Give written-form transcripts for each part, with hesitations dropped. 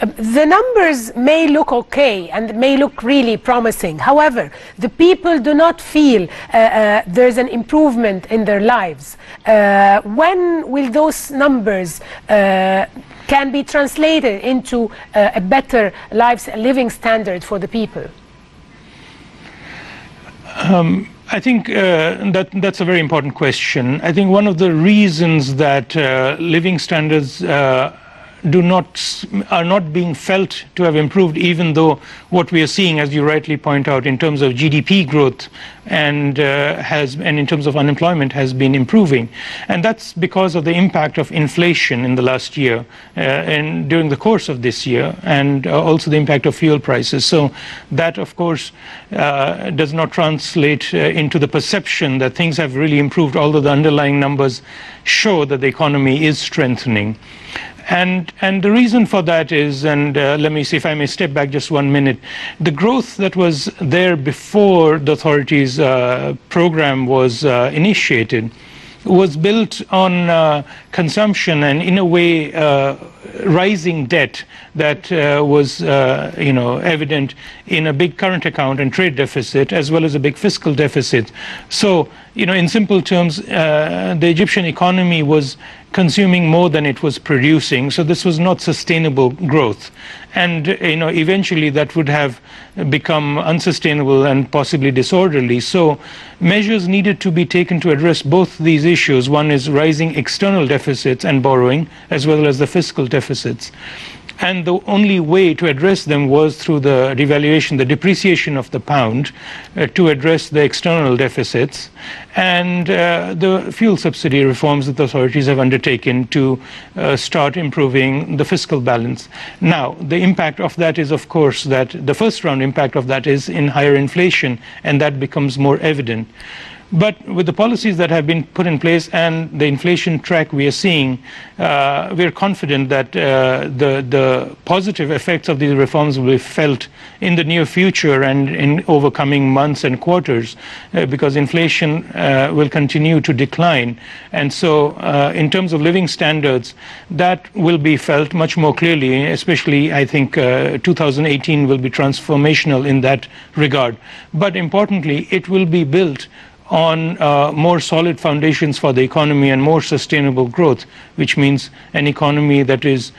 The numbers may look okay and may look really promising. However, the people do not feel there's an improvement in their lives. When will those numbers can be translated into a better living standard for the people? I think that's a very important question. I think one of the reasons that living standards are not being felt to have improved, even though what we are seeing, as you rightly point out, in terms of GDP growth and in terms of unemployment has been improving, and that's because of the impact of inflation in the last year and during the course of this year, and also the impact of fuel prices. So that, of course, does not translate into the perception that things have really improved, although the underlying numbers show that the economy is strengthening. And the reason for that is, and let me see if I may step back just 1 minute, the growth that was there before the authorities' program was initiated was built on consumption and, in a way, rising debt that was evident in a big current account and trade deficit, as well as a big fiscal deficit. So, in simple terms, the Egyptian economy was consuming more than it was producing, so this was not sustainable growth. And eventually that would have become unsustainable and possibly disorderly. So measures needed to be taken to address both these issues. One is rising external deficits and borrowing, as well as the fiscal deficits. And the only way to address them was through the devaluation, the depreciation of the pound, to address the external deficits, and the fuel subsidy reforms that the authorities have undertaken to start improving the fiscal balance. Now, the impact of that is, of course, that the first round impact of that is in higher inflation, and that becomes more evident. But with the policies that have been put in place and the inflation track we are seeing, we are confident that the positive effects of these reforms will be felt in the near future and in overcoming months and quarters, because inflation will continue to decline. And so in terms of living standards, that will be felt much more clearly, especially I think 2018 will be transformational in that regard. But importantly, it will be built on more solid foundations for the economy and more sustainable growth, which means an economy that is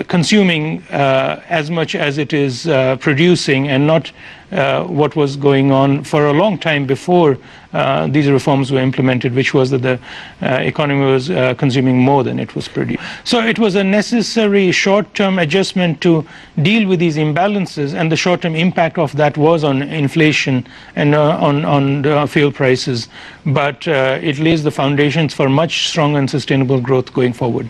consuming as much as it is producing, and not what was going on for a long time before these reforms were implemented, which was that the economy was consuming more than it was producing. So it was a necessary short-term adjustment to deal with these imbalances, and the short-term impact of that was on inflation and on the fuel prices. But it lays the foundations for much stronger and sustainable growth going forward.